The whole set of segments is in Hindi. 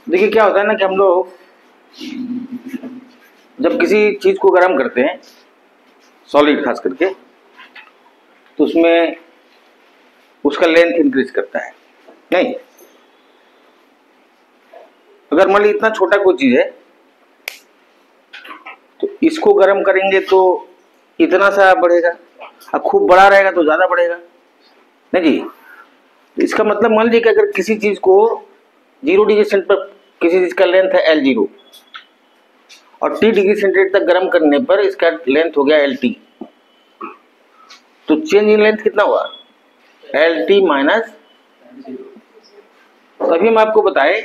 देखिए क्या होता है ना कि हम लोग जब किसी चीज को गर्म करते हैं, सॉलिड खास करके, तो उसमें उसका लेंथ इंक्रीज करता है। नहीं, अगर मान ली इतना छोटा कोई चीज है तो इसको गर्म करेंगे तो इतना सा बढ़ेगा, अब खूब बड़ा रहेगा तो ज्यादा बढ़ेगा। नहीं जी, तो इसका मतलब मान लीजिए कि अगर किसी चीज को 0 डिग्री सेंटीग्रेड पर किसी चीज का लेंथ है L0 और T डिग्री सेंटीग्रेड तक गर्म करने पर इसका लेंथ हो गया LT, तो चेंज इन लेंथ कितना हुआ? LT minus. तभी हम आपको बताए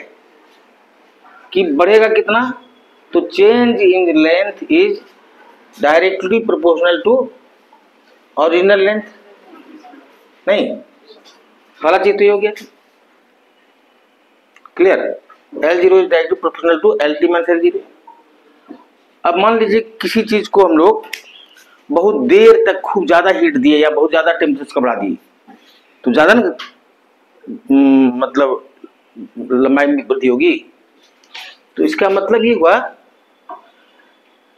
कि बढ़ेगा कितना, तो change in length is directly proportional to original length. नहीं, वाला चीज तो ये हो गया clear. L0 is directly proportional to LT minus L0। अब मान लीजिए किसी चीज को हम लोग बहुत देर तक खूब ज्यादा हीट दिए या बहुत ज्यादा टेम्परेचर का बढ़ा दिए, तो ज्यादा ना मतलब लंबाई में वृद्धि होगी। तो इसका मतलब ये हुआ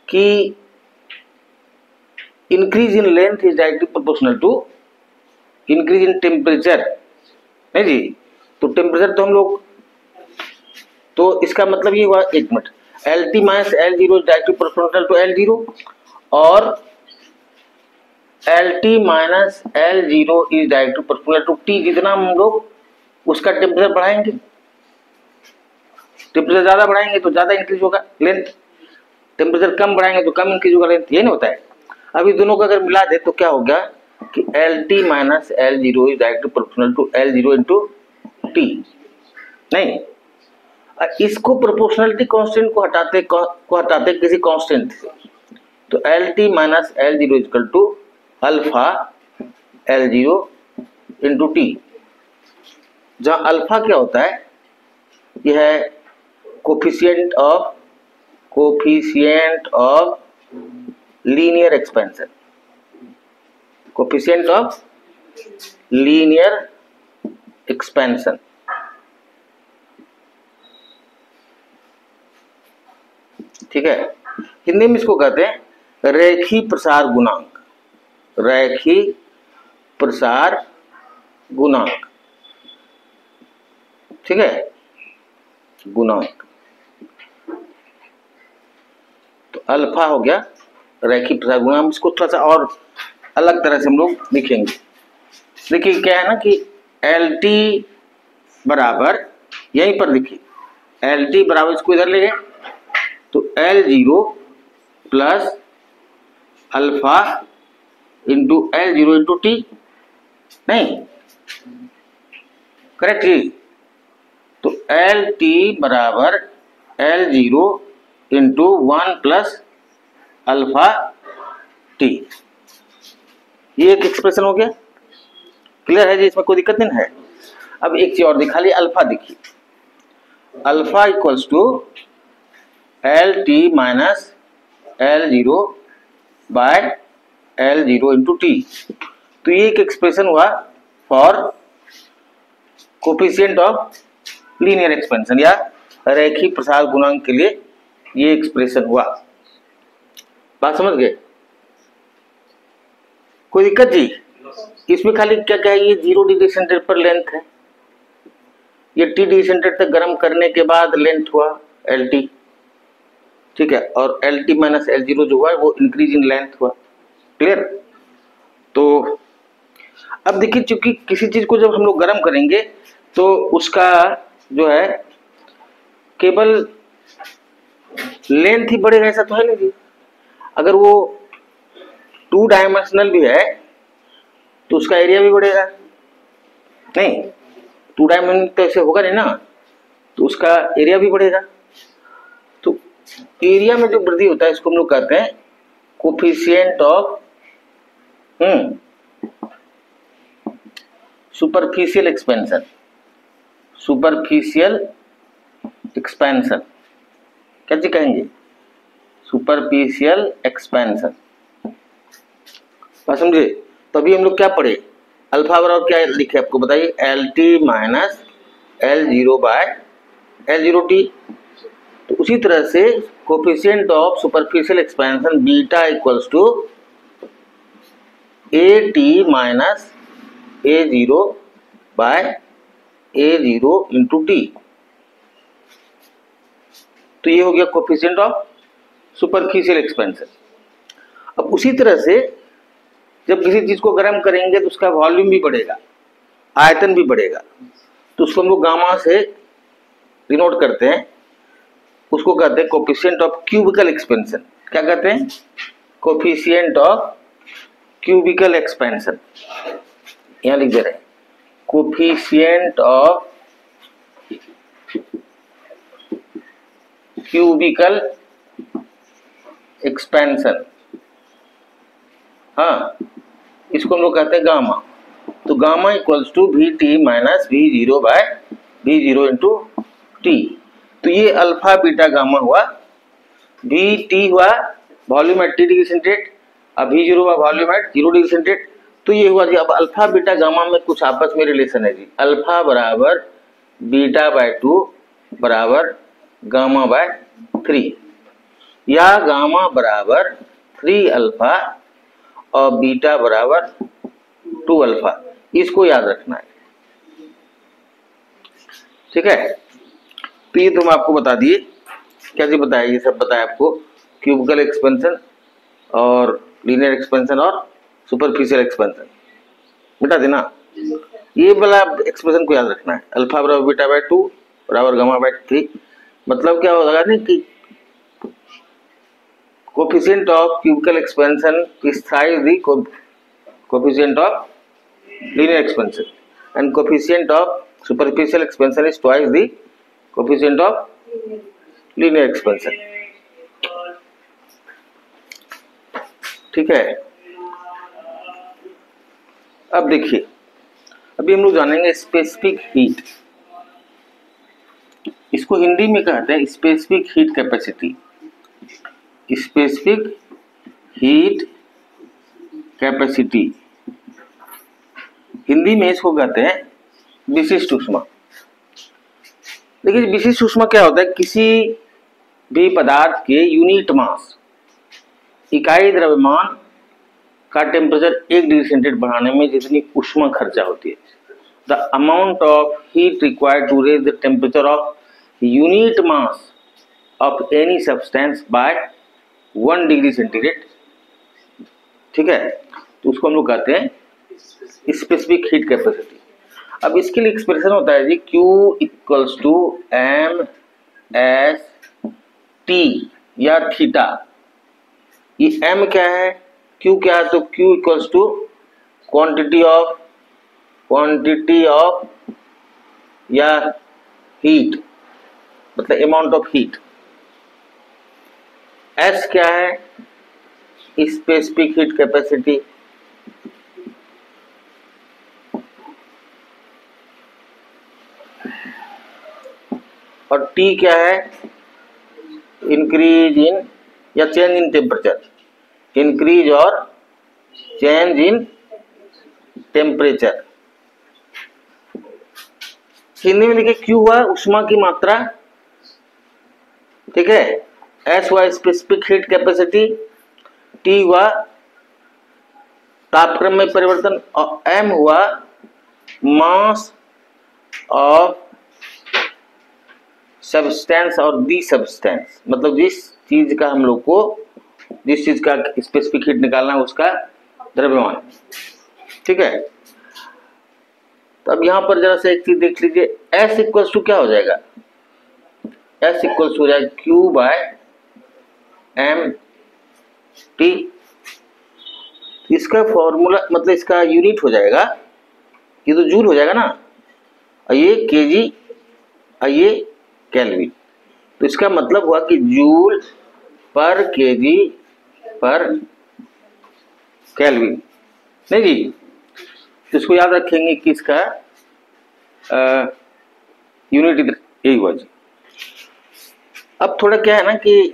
कि increase in length is directly proportional to increase in temperature. नहीं जी, तो टेम्परेचर तो हम लोग, तो इसका मतलब ये हुआ, एक minute, LT minus L0 is directly proportional to L0 और LT minus L0 is directly proportional to T। जितना हम लोग उसका टेम्परेचर बढ़ाएंगे, टेम्परेचर ज्यादा बढ़ाएंगे तो ज्यादा इंक्रीज होगा लेंथ, टेम्परेचर कम बढ़ाएंगे तो कम इंक्रीज होगा लेंथ। ये नहीं होता है। अभी दोनों को अगर मिला दे तो क्या हो गया कि LT minus L0 is directly proportional to L0 into T। नहीं, इसको प्रोपोर्शनलिटी कांस्टेंट को हटाते किसी कांस्टेंट से, तो LT minus L0 equal to alpha L0 into T। जहां अल्फा क्या होता है, यह है coefficient of linear expansion, coefficient of linear expansion. ठीक है, हिंदी में इसको कहते हैं रेखी प्रसार गुणांक, रेखी प्रसार गुणांक। ठीक है, गुणांक। तो अल्फा हो गया रेखी प्रसार गुणांक। इसको थोड़ा सा और अलग तरह से हम लोग लिखेंगे। देखिए क्या है ना कि LT बराबर, यहीं पर लिखिए, LT बराबर, इसको इधर ले गए तो L0 plus alpha into L0 into T। नहीं, करेक्ट जी। तो LT बराबर L0 into 1 plus alpha T। ये एक एक्सप्रेशन हो गया, क्लियर है जी, इसमें कोई दिक्कत नहीं है। अब एक चीज और दिखा ली, अल्फा देखिए, alpha equals to LT minus L0 by L0 into T। तो ये एक एक्सप्रेशन हुआ for coefficient of linear expansion या रेखी प्रसार गुणांक के लिए ये एक्सप्रेशन हुआ। बात समझ गए? कोई दिक्कत जी? इसमें खाली क्या क्या है, ये 0 डिग्री सेंटीग्रेड पर लेंथ है, ये T डिग्री सेंटीग्रेड तक गर्म करने के बाद लेंथ हुआ LT। ठीक है, और LT माइनस L0 जो हुआ वो इंक्रीज इन लेंथ हुआ। क्लियर? तो अब देखिए, चूंकि किसी चीज को जब हम लोग गर्म करेंगे तो उसका जो है केवल लेंथ ही बढ़ेगा, ऐसा तो है नहीं जी। अगर वो 2 डायमेंशनल भी है तो उसका एरिया भी बढ़ेगा। नहीं, 2 डायमेंशनल तो ऐसे होगा नहीं ना, तो उसका एरिया भी बढ़ेगा। तो एरिया में जो वृद्धि होता है इसको हम लोग कहते हैं coefficient of superficial expansion. Superficial expansion क्या जी कहेंगे? Superficial expansion. बात समझे? तो अभी हम लोग क्या पढ़े, अल्फा बराबर क्या लिखे आपको बताइए, LT minus L0 bye L0t। तो उसी तरह से coefficient of superficial expansion beta equals to AT minus A0 by A0 into T. तो ये हो गया कोफिशिएंट ऑफ सुपरफिशियल एक्सपेंशन। अब उसी तरह से जब किसी चीज को गर्म करेंगे तो उसका वॉल्यूम भी बढ़ेगा, आयतन भी बढ़ेगा, तो उसको हम लोग गामा से डिनोट करते हैं। उसको कहते हैं कोफिशिएंट ऑफ क्यूबिकल एक्सपेंशन। क्या कहते हैं? Coefficient of cubicle expansion. यहां लिख दे रहे हैं कोफिशिएंट ऑफ क्यूबिकल एक्सपेंशन। हाँ, इसको हम लोग कहते हैं गामा। तो gamma equals to VT minus V0 by V0 into T. तो ये अल्फा बीटा गामा हुआ। VT हुआ volume at T degree centigrade, अब V0 हुआ वॉल्यूम एट 0 डिग्री सेंटीग्रेड। तो ये हुआ जी। अब अल्फा बीटा गामा में कुछ आपस में रिलेशन है जी। अल्फा बराबर बीटा बाय 2 बराबर गामा बाय 3, या गामा बराबर 3 अल्फा और बीटा बराबर 2 अल्फा। इसको याद रखना है, ठीक है। तो ये तुम आपको बता दिए, क्या जी बताया, ये सब बताया आपको, क्यूबिकल एक्सपेंशन और लीनियर एक्सपेंशन और सुपरफिशियल एक्सपेंशन। मिटा देना। ये वाला एक्सप्रेशन को याद रखना है, अल्फा बराबर बीटा बाय 2 बराबर गामा बाय 3। मतलब क्या होगा ना कि coefficient of cubicle expansion is thrice the coefficient of linear expansion and coefficient of superficial expansion is twice the coefficient of linear expansion। ठीक है। अब देखिए, अभी हम लोग जानेंगे स्पेसिफिक हीट। इसको हिंदी में कहते हैं specific heat capacity. Specific heat capacity Hindi में इसको कहते हैं विशिष्ट ऊष्मा। देखिए, विशिष्ट ऊष्मा क्या होता है? किसी भी पदार्थ के यूनिट मास, इकाई द्रव्यमान का टेम्परेचर 1 डिग्री सेंटीग्रेड बढ़ाने में जितनी ऊष्मा खर्चा होती है, the amount of heat required to raise the temperature of unit mass of any substance by 1 degree centigrade. ठीक है, तो उसको हम लोग कहते हैं स्पेसिफिक हीट कैपेसिटी। अब इसके लिए एक्सप्रेशन होता है जी Q equals to M S T या थीटा। ये M क्या है, Q क्या है? तो Q इक्वल्स टू क्वांटिटी ऑफ या हीट, मतलब अमाउंट ऑफ हीट। S क्या है? Specific heat capacity. और T क्या है? इंक्रीज इन या चेंज इन टेम्परेचर, इंक्रीज और चेंज इन टेम्परेचर। हिंदी में लिखे Q हुआ ऊष्मा की मात्रा, ठीक है। S हुआ स्पेसिफिक हीट कैपेसिटी, T हुआ तापक्रम में परिवर्तन, और M हुआ मास ऑफ सब्सटेंस और दी सब्सटेंस, मतलब जिस चीज का हम लोग को, जिस चीज का स्पेसिफिक हीट निकालना है उसका द्रव्यमान। ठीक है। तो अब यहां पर जरा सा एक चीज देख लीजिए, S इक्वल्स टू क्या हो जाएगा? S इक्वल्स हो जाएगा Q बाय एम टी। इसका फॉर्मूला, मतलब इसका यूनिट हो जाएगा, ये तो जूल हो जाएगा ना, और ये केजी और ये केल्विन। तो इसका मतलब हुआ कि जूल पर केजी पर केल्विन, नहीं जी। तो इसको याद रखेंगे कि इसका यूनिट यही हुआ जी। अब थोड़ा क्या है ना कि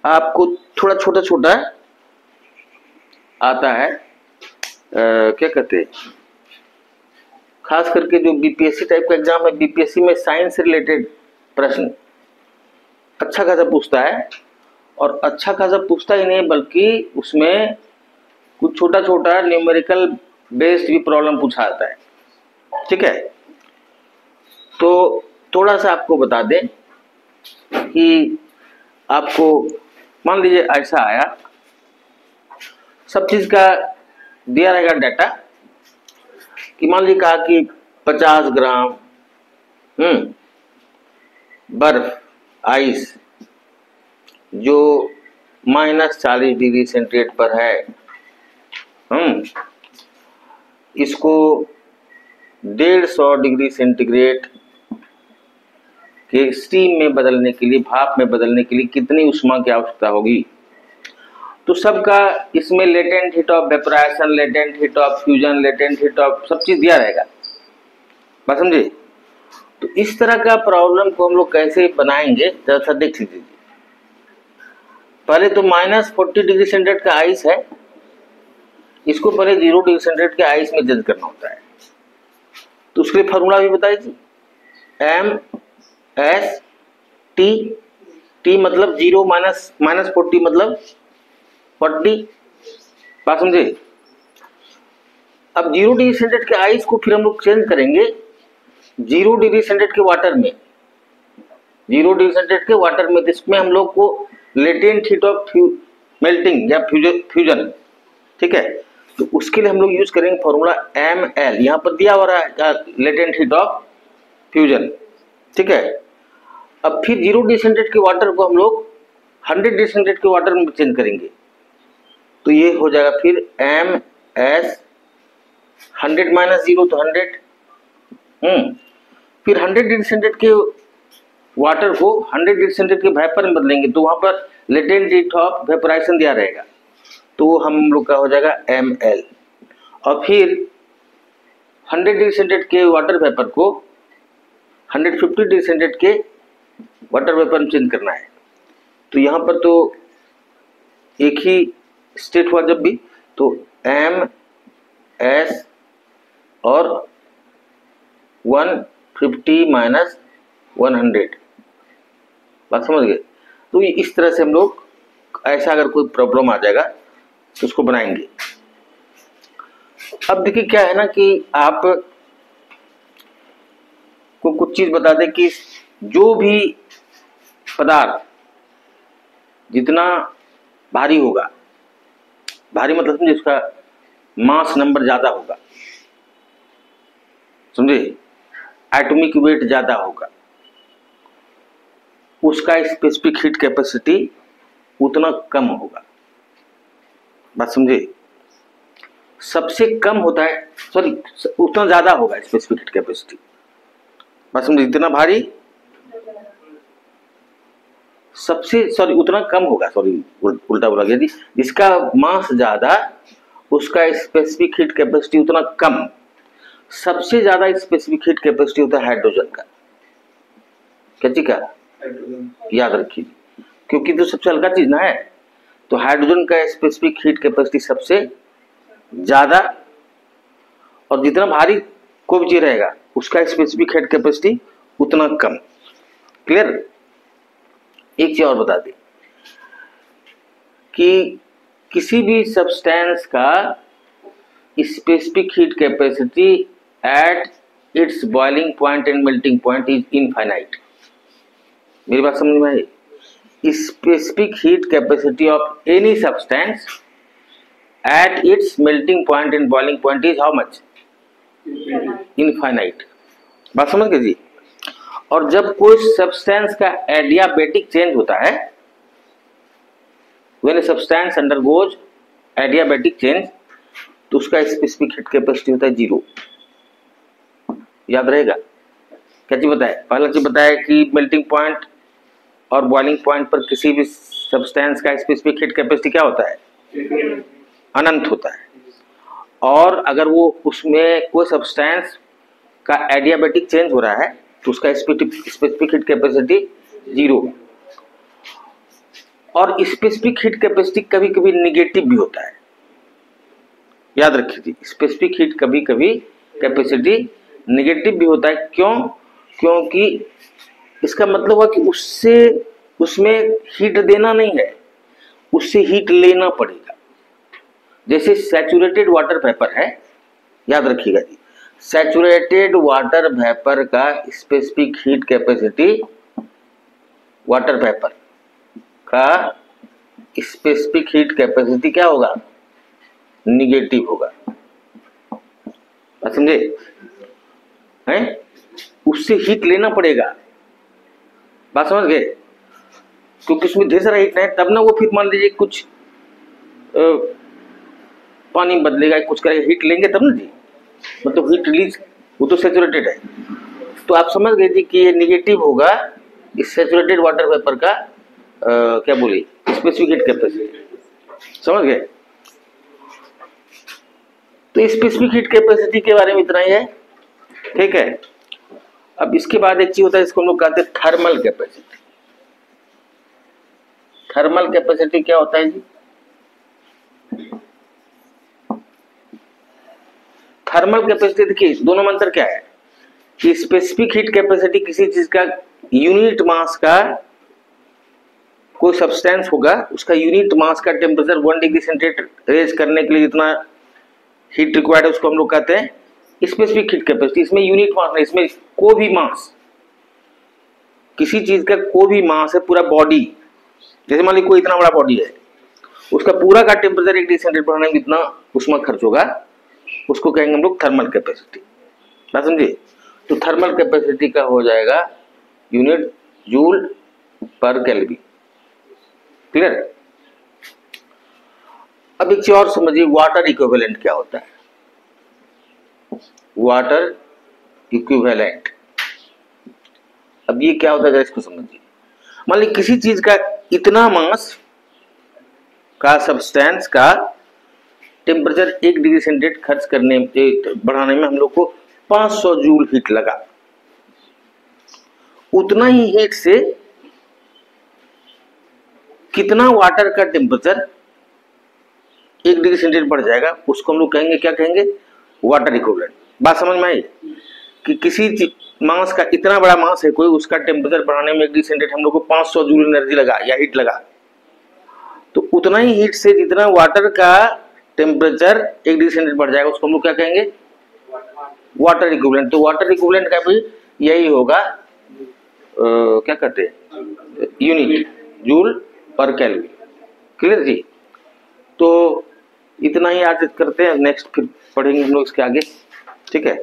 आपको थोड़ा छोटा छोटा आता है, क्या कहते हैं, खास करके जो बीपीएससी टाइप का एग्जाम है, बीपीएससी में साइंस से रिलेटेड प्रश्न अच्छा खासा पूछता है, और अच्छा खासा पूछता ही नहीं बल्कि उसमें कुछ छोटा छोटा न्यूमेरिकल बेस्ड भी प्रॉब्लम पूछा जाता है। ठीक है, तो थोड़ा सा आपको बता दें कि आपको मान लीजिए ऐसा आया, सब चीज का दिया रहेगा डाटा कि मान लीजिए कहा कि 50 ग्राम बर्फ आइस जो -40 डिग्री सेंटीग्रेड पर है, इसको 150 डिग्री सेंटीग्रेड के स्टीम में बदलने के लिए, भाप में बदलने के लिए कितनी ऊष्मा की आवश्यकता होगी। तो सबका इसमें latent heat of vaporisation, latent heat of fusion, latent heat of सब चीज दिया रहेगा, बात समझे। तो इस तरह का प्रॉब्लम को हम लोग कैसे बनाएंगे जरा सा देख लीजिए। पहले तो -40 डिग्री सेंटीग्रेड का आइस है, इसको पहले 0 डिग्री सेंटीग्रेड के आइस में चेंज करना होता है। तो उसके लिए फॉर्मूला भी बताइए जी, MS T मतलब 0 -40 मतलब 40, बात समझे। अब 0 डिग्री सेंटीग्रेड के आइस को फिर हम लोग चेंज करेंगे 0 डिग्री सेंटीग्रेड के वाटर में, 0 डिग्री सेंटीग्रेड के वाटर में, जिसमें हम लोग को लेटेंट हीट ऑफ मेल्टिंग या फ्यूजन, ठीक है। तो उसके लिए हम लोग यूज करेंगे फॉर्मूला ML, यहाँ पर दिया हो रहा है लेटेंट हीट ऑफ फ्यूजन, ठीक है। अब फिर 0 डिग्री सेंटीग्रेड के वाटर को हम लोग 100 डिग्री सेंटीग्रेड के वाटर में चेंज करेंगे, तो ये हो जाएगा फिर MS 100 - 0 तो 100, फिर 100 डिग्री सेंटीग्रेड के वाटर को 100 डिग्री सेंटीग्रेड के वेपर में बदलेंगे, तो वहां पर लेटेंट हीट ऑफ वेपोराइजेशन दिया रहेगा, तो हम लोग का हो जाएगा ML। और फिर 100 डिग्री सेंटीग्रेड के वाटर वेपर को 150 डिग्री सेंटीग्रेड के वाटर वेपर में चेंज करना है। तो यहाँ पर तो एक ही स्टेट हुआ जब भी, तो MS और 150 - 100, बात समझ गए। तो इस तरह से हम लोग ऐसा अगर कोई प्रॉब्लम आ जाएगा तो उसको बनाएंगे। अब देखिए क्या है ना कि आप को कुछ चीज बता दें कि जो भी पदार्थ जितना भारी होगा, भारी मतलब समझे उसका मास नंबर ज्यादा होगा, समझे, एटॉमिक वेट ज्यादा होगा, उसका स्पेसिफिक हीट कैपेसिटी उतना कम होगा, बात समझे। सबसे कम होता है, सॉरी उतना ज्यादा होगा स्पेसिफिक हीट कैपेसिटी, बात समझे। इतना भारी सबसे, सॉरी उतना कम होगा, सॉरी उल्टा बोला गया जी। जिसका मास ज्यादा उसका स्पेसिफिक हीट कैपेसिटी उतना कम। सबसे ज्यादा स्पेसिफिक हीट कैपेसिटी होता है हाइड्रोजन का, क्या चीज का, याद रखिए, क्योंकि तो सबसे हल्का चीज ना है, तो हाइड्रोजन का स्पेसिफिक हीट कैपेसिटी सबसे ज्यादा, और जितना भारी कोई भी चीज रहेगा उसका स्पेसिफिक हीट कैपेसिटी उतना कम। क्लियर। एक चीज और बता दें कि किसी भी सब्सटेंस का specific heat capacity at its boiling point and melting point is infinite. मेरी बात समझ में आई। Specific heat capacity of any substance at its melting point and boiling point is how much, infinite. बात समझ गए जी। और जब कोई सब्सटेंस का एडियाबेटिक चेंज होता है, when a substance undergoes adiabatic change, तो उसका स्पेसिफिक हीट कैपेसिटी होता है 0। याद रहेगा। क्या चीज बताया, पहला चीज बताया कि मेल्टिंग पॉइंट और बॉइलिंग पॉइंट पर किसी भी सब्सटेंस का स्पेसिफिक हीट कैपेसिटी क्या होता है, अनंत होता है। और अगर वो उसमें कोई सब्सटेंस का एडियाबेटिक चेंज हो रहा है तो उसका स्पेसिफिक हीट कैपेसिटी 0। और स्पेसिफिक हीट कैपेसिटी कभी कभी निगेटिव भी होता है, याद रखिए। स्पेसिफिक हीट कभी कभी कैपेसिटी नेगेटिव भी होता है। क्यों? क्योंकि इसका मतलब हुआ कि उसमें हीट देना नहीं है, उससे हीट लेना पड़ेगा। जैसे सैचुरेटेड वाटर वेपर है, याद रखिएगा जी, सैचुरेटेड वाटर वेपर का specific heat capacity, water vapour का स्पेसिफिक हीट कैपेसिटी क्या होगा? निगेटिव होगा। समझे हैं? उससे हीट लेना पड़ेगा, बात समझ गए? क्योंकि उसमें ढेर सारा हीट है, तब ना वो फिर मान लीजिए कुछ पानी बदलेगा, कुछ करेगा, हीट लेंगे तब ना जी, मतलब हीट रिलीज, वो तो सैचुरेटेड है। तो आप समझ गए जी कि ये निगेटिव होगा इस सैचुरेटेड वाटर वेपर का क्या बोली, स्पेसिफिक हीट कैपेसिटी। समझ गए? तो स्पेसिफिक हीट कैपेसिटी के बारे में इतना ही है, ठीक है। अब इसके बाद एक चीज होता है, इसको हम लोग कहते हैं थर्मल कैपेसिटी। थर्मल कैपेसिटी क्या होता है जी? थर्मल कैपेसिटी देखिए, दोनों में अंतर क्या है कि स्पेसिफिक हीट कैपेसिटी किसी चीज का यूनिट मास का, कोई सब्सटेंस होगा उसका यूनिट मास का टेम्परेचर 1 डिग्री सेंटीग्रेड रेज करने के लिए जितना हीट रिक्वायर्ड है उसको हम लोग कहते हैं स्पेसिफिक हीट कैपेसिटी। इसमें यूनिट मास नहीं, इसमें कोई भी मास, किसी चीज का कोई भी मास है, पूरा बॉडी, जैसे मान लीजिए कोई इतना बड़ा बॉडी है, उसका पूरा का टेम्परेचर 1 डिग्री सेंटीग्रेड बढ़ाने में जितना उसमें खर्च होगा उसको कहेंगे हम लोग थर्मल कैपेसिटी। ना समझे? तो थर्मल कैपेसिटी का हो जाएगा unit joule per kelvin. Clear? अब एक चीज और समझिए, वाटर इक्विवेलेंट क्या होता है? वाटर इक्विवेलेंट, अब ये क्या होता है इसको समझिए। मान लीजिए किसी चीज का इतना मास का सब्सटेंस का टेम्परेचर 1 डिग्री सेंटीग्रेड खर्च करने बढ़ाने में हम लोग को 500 जूल हीट लगा, उतना ही हीट से कितना वाटर का टेम्परेचर 1 डिग्री सेंटीग्रेड बढ़ जाएगा, उसको हम लोग कहेंगे, क्या कहेंगे? Water equivalent. बात समझ में आई कि किसी मास का इतना बड़ा मास है कोई, उसका टेम्परेचर बढ़ाने में 1 डिग्री सेंटीग्रेड हम लोग को 500 जूल एनर्जी लगा या हीट लगा, तो उतना ही हीट से जितना वाटर का टेम्परेचर 1 डिग्री सेंटीग्रेड बढ़ जाएगा उसको हम लोग क्या कहेंगे? Water equivalent. तो वाटर इक्विवेलेंट का भी यही होगा, क्या कहते हैं, unit joule per kelvin. Clear जी? तो इतना ही आज करते हैं, नेक्स्ट फिर पढ़ेंगे हम लोग इसके आगे, ठीक है।